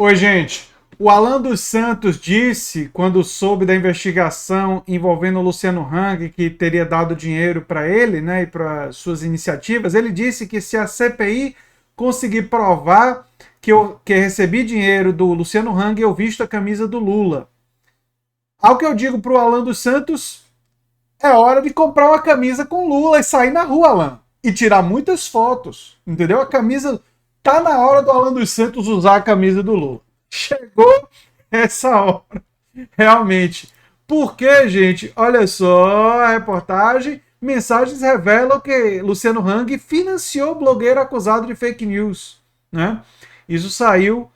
Oi, gente. O Alan dos Santos disse, quando soube da investigação envolvendo o Luciano Hang, que teria dado dinheiro para ele, né, e para suas iniciativas, ele disse que se a CPI conseguir provar que recebi dinheiro do Luciano Hang, eu visto a camisa do Lula. Ao que eu digo para o Alan dos Santos, é hora de comprar uma camisa com Lula e sair na rua, Alan. E tirar muitas fotos, entendeu? A camisa... Tá na hora do Alan dos Santos usar a camisa do Lula. Chegou essa hora, realmente. Porque, gente, olha só a reportagem. Mensagens revelam que Luciano Hang financiou o blogueiro acusado de fake news, né? Isso saiu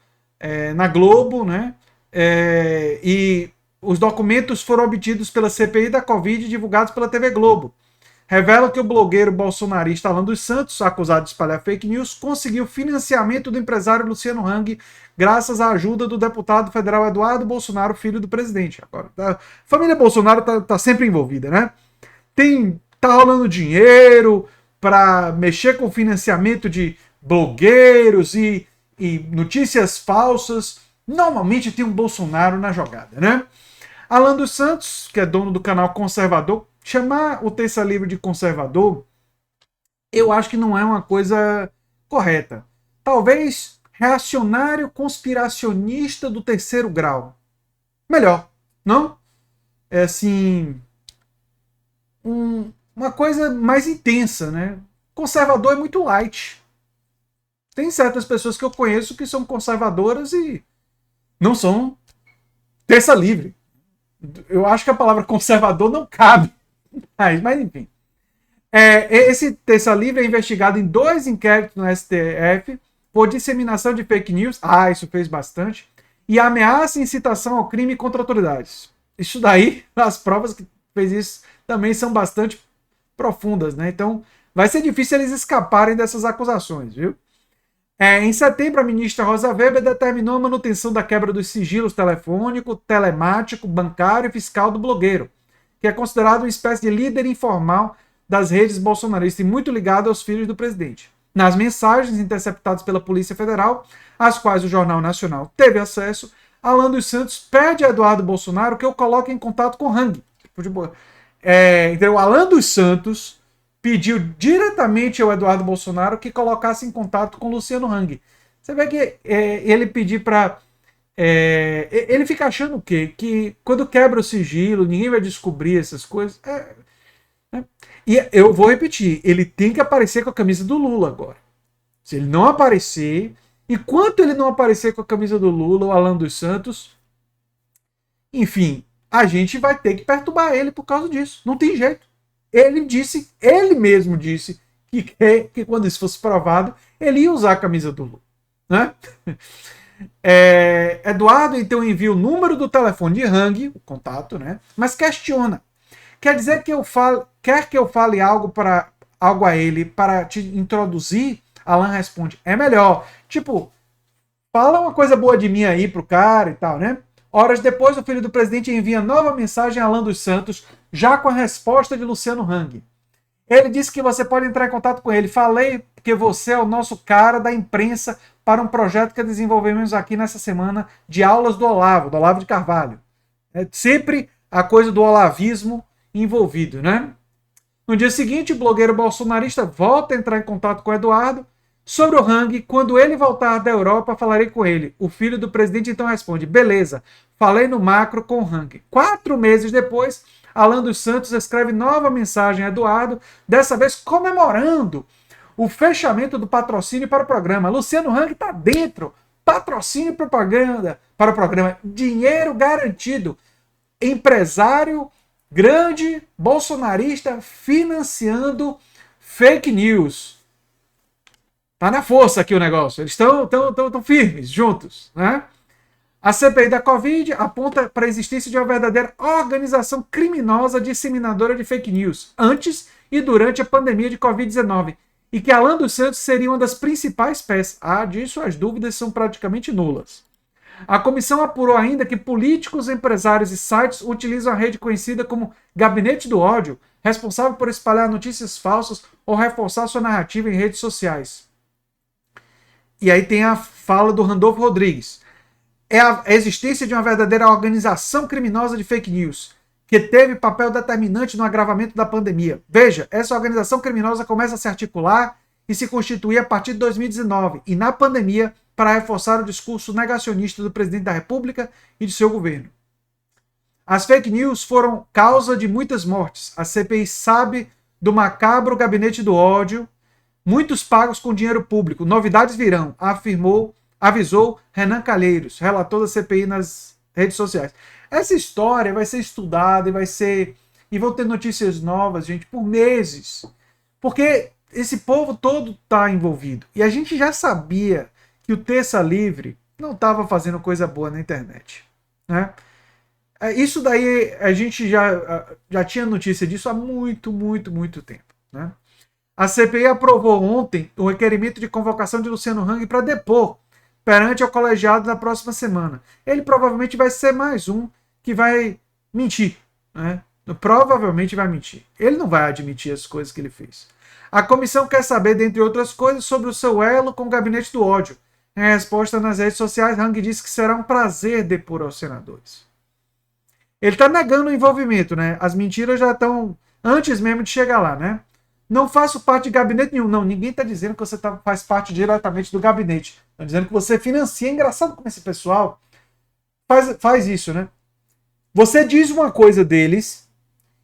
na Globo, né? E os documentos foram obtidos pela CPI da Covid e divulgados pela TV Globo. Revela que o blogueiro bolsonarista Alan dos Santos, acusado de espalhar fake news, conseguiu financiamento do empresário Luciano Hang graças à ajuda do deputado federal Eduardo Bolsonaro, filho do presidente. Agora, a família Bolsonaro tá sempre envolvida, né? Tá rolando dinheiro para mexer com financiamento de blogueiros e notícias falsas. Normalmente tem um Bolsonaro na jogada, né? Alan dos Santos, que é dono do canal Conservador, chamar o Terça Livre de conservador, eu acho que não é uma coisa correta. Talvez reacionário conspiracionista do terceiro grau. Melhor, não? É assim... uma coisa mais intensa, né? Conservador é muito light. Tem certas pessoas que eu conheço que são conservadoras e não são terça livre. Eu acho que a palavra conservador não cabe. Mas enfim. Esse terça livre é investigado em 2 inquéritos no STF por disseminação de fake news. Isso fez bastante. E ameaça e incitação ao crime contra autoridades. Isso daí, as provas que fez isso também são bastante profundas, né? Então, vai ser difícil eles escaparem dessas acusações, viu? Em setembro, a ministra Rosa Weber determinou a manutenção da quebra dos sigilos telefônico, telemático, bancário e fiscal do blogueiro, que é considerado uma espécie de líder informal das redes bolsonaristas e muito ligado aos filhos do presidente. Nas mensagens interceptadas pela Polícia Federal, às quais o Jornal Nacional teve acesso, Alan dos Santos pede a Eduardo Bolsonaro que o coloque em contato com Hang. Então, o Alan dos Santos pediu diretamente ao Eduardo Bolsonaro que colocasse em contato com Luciano Hang. Você vê que ele pedir para... ele fica achando o quê? Que quando quebra o sigilo, ninguém vai descobrir essas coisas. E eu vou repetir, ele tem que aparecer com a camisa do Lula agora. Se ele não aparecer, enquanto ele não aparecer com a camisa do Lula, o Alan dos Santos, enfim, a gente vai ter que perturbar ele por causa disso. Não tem jeito. Ele mesmo disse que quando isso fosse provado, ele ia usar a camisa do Lula, né? Eduardo então envia o número do telefone de Hang, o contato, né? Mas questiona. Quer dizer que quer que eu fale algo a ele para te introduzir? Alan responde, é melhor. Tipo, fala uma coisa boa de mim aí pro cara e tal, né? Horas depois, o filho do presidente envia nova mensagem a Alan dos Santos, já com a resposta de Luciano Hang. Ele disse que você pode entrar em contato com ele. Falei que você é o nosso cara da imprensa para um projeto que desenvolvemos aqui nessa semana de aulas do Olavo de Carvalho. É sempre a coisa do olavismo envolvido, né? No dia seguinte, o blogueiro bolsonarista volta a entrar em contato com o Eduardo. Sobre o Hang, quando ele voltar da Europa, falarei com ele. O filho do presidente então responde, beleza, falei no macro com o Hang. 4 meses depois, Alan dos Santos escreve nova mensagem a Eduardo, dessa vez comemorando o fechamento do patrocínio para o programa. Luciano Hang está dentro. Patrocínio e propaganda para o programa. Dinheiro garantido. Empresário grande, bolsonarista, financiando fake news. Tá na força aqui o negócio. Eles estão firmes, juntos, né? A CPI da Covid aponta para a existência de uma verdadeira organização criminosa disseminadora de fake news antes e durante a pandemia de Covid-19 e que Alan dos Santos seria uma das principais peças. Disso as dúvidas são praticamente nulas. A comissão apurou ainda que políticos, empresários e sites utilizam a rede conhecida como Gabinete do Ódio, responsável por espalhar notícias falsas ou reforçar sua narrativa em redes sociais. E aí tem a fala do Randolfo Rodrigues. é a existência de uma verdadeira organização criminosa de fake news, que teve papel determinante no agravamento da pandemia. Veja, essa organização criminosa começa a se articular e se constituir a partir de 2019, e na pandemia, para reforçar o discurso negacionista do presidente da República e de seu governo. As fake news foram causa de muitas mortes. A CPI sabe do macabro gabinete do ódio, muitos pagos com dinheiro público. Novidades virão, avisou Renan Calheiros, relator da CPI nas redes sociais. Essa história vai ser estudada e vão ter notícias novas, gente, por meses. Porque esse povo todo está envolvido. E a gente já sabia que o Terça Livre não estava fazendo coisa boa na internet, né? Isso daí a gente já tinha notícia disso há muito, muito, muito tempo, né? A CPI aprovou ontem o requerimento de convocação de Luciano Hang para depor perante o colegiado na próxima semana. Ele provavelmente vai ser mais um que vai mentir, né? Provavelmente vai mentir. Ele não vai admitir as coisas que ele fez. A comissão quer saber, dentre outras coisas, sobre o seu elo com o gabinete do ódio. Em resposta nas redes sociais, Hang disse que será um prazer depor aos senadores. Ele está negando o envolvimento, né? As mentiras já estão antes mesmo de chegar lá, né? Não faço parte de gabinete nenhum. Não, ninguém está dizendo que você faz parte diretamente do gabinete. Está dizendo que você financia. É engraçado como esse pessoal faz isso, né? Você diz uma coisa deles,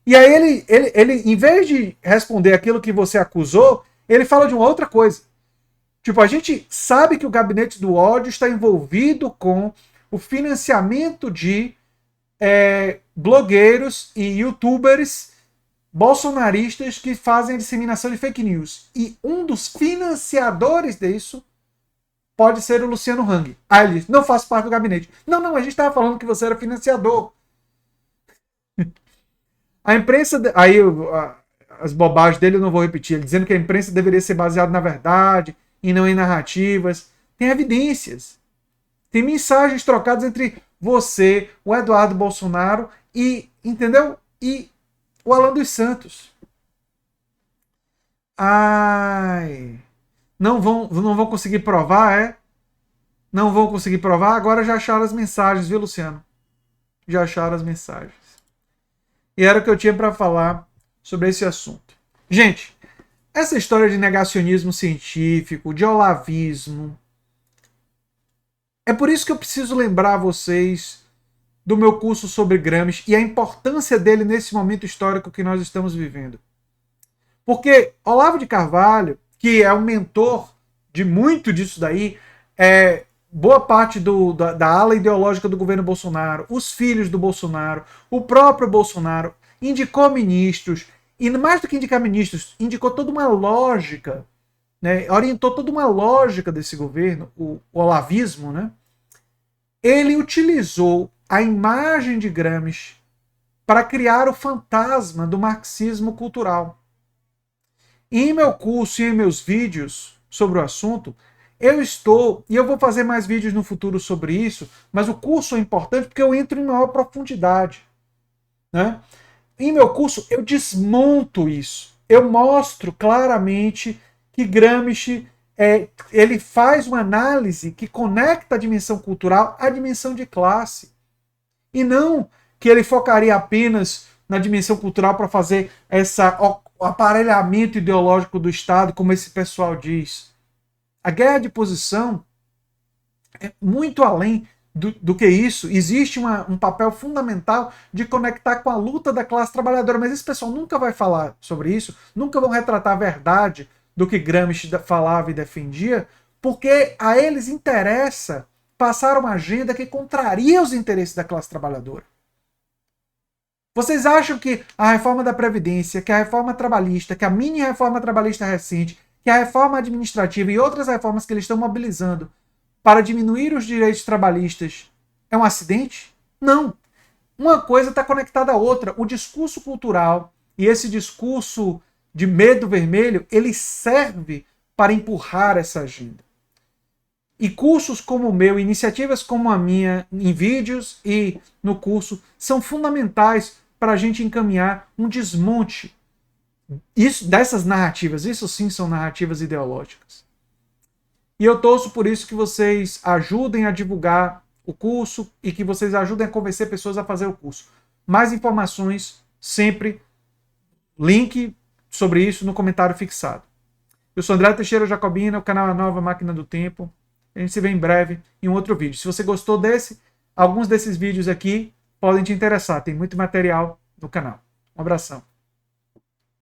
e aí ele, em vez de responder aquilo que você acusou, ele fala de uma outra coisa. Tipo, a gente sabe que o gabinete do ódio está envolvido com o financiamento de blogueiros e youtubers bolsonaristas que fazem a disseminação de fake news. E um dos financiadores disso pode ser o Luciano Hang. Aí ele diz, não faço parte do gabinete. Não, a gente estava falando que você era financiador. A imprensa... Aí as bobagens dele eu não vou repetir. Ele dizendo que a imprensa deveria ser baseada na verdade e não em narrativas. Tem evidências. Tem mensagens trocadas entre você, o Eduardo Bolsonaro e, entendeu? E o Alan dos Santos. Ai. Não vão conseguir provar, é? Não vão conseguir provar? Agora já acharam as mensagens, viu, Luciano? Já acharam as mensagens. E era o que eu tinha para falar sobre esse assunto. Gente, essa história de negacionismo científico, de olavismo, é por isso que eu preciso lembrar vocês do meu curso sobre Gramsci e a importância dele nesse momento histórico que nós estamos vivendo. Porque Olavo de Carvalho, que é o mentor de muito disso daí, boa parte da ala ideológica do governo Bolsonaro, os filhos do Bolsonaro, o próprio Bolsonaro, indicou ministros, e mais do que indicar ministros, indicou toda uma lógica, né, orientou toda uma lógica desse governo, o olavismo, né? Ele utilizou a imagem de Gramsci para criar o fantasma do marxismo cultural. E em meu curso e em meus vídeos sobre o assunto, e eu vou fazer mais vídeos no futuro sobre isso, mas o curso é importante porque eu entro em maior profundidade, né? Em meu curso eu desmonto isso. Eu mostro claramente que Gramsci ele faz uma análise que conecta a dimensão cultural à dimensão de classe. E não que ele focaria apenas na dimensão cultural para fazer o aparelhamento ideológico do Estado, como esse pessoal diz. A guerra de posição é muito além do que isso. Existe um papel fundamental de conectar com a luta da classe trabalhadora, mas esse pessoal nunca vai falar sobre isso, nunca vão retratar a verdade do que Gramsci falava e defendia, porque a eles interessa passar uma agenda que contraria os interesses da classe trabalhadora. Vocês acham que a reforma da Previdência, que a reforma trabalhista, que a mini reforma trabalhista recente, que a reforma administrativa e outras reformas que eles estão mobilizando para diminuir os direitos trabalhistas é um acidente? Não. Uma coisa está conectada à outra. O discurso cultural e esse discurso de medo vermelho, ele serve para empurrar essa agenda. E cursos como o meu, iniciativas como a minha, em vídeos e no curso, são fundamentais para a gente encaminhar um desmonte dessas narrativas. Isso sim são narrativas ideológicas. E eu torço por isso que vocês ajudem a divulgar o curso e que vocês ajudem a convencer pessoas a fazer o curso. Mais informações, sempre, link sobre isso no comentário fixado. Eu sou André Teixeira Jacobina, o canal A Nova Máquina do Tempo. A gente se vê em breve em um outro vídeo. Se você gostou alguns desses vídeos aqui podem te interessar. Tem muito material no canal. Um abração.